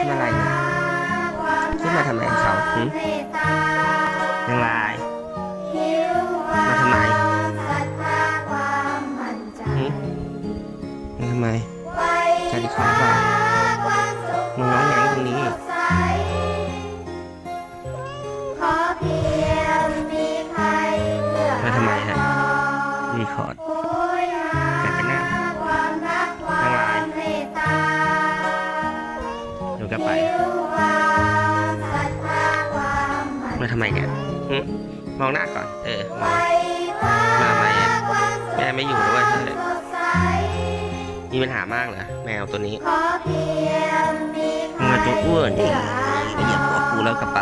ำอะไรเนี่ยขึ้นมาทำไมเขายังไงมาทำไมมาทำไมใจดีขอป่ะมึงน้องแงงตรงนี้มาทำไมฮะรีคอร์ดกันกันแน่ยังไงเดี๋ยวก็ไปมาทำไมเนี่ยมองหน้าก่อนมองมาทำไมแม่ไม่อยู่ด้วยมีปัญหามากเหรอแมวตัวนี้มึงมาตัวอ้วนดิเหยียบหัวกูแล้วก็ไป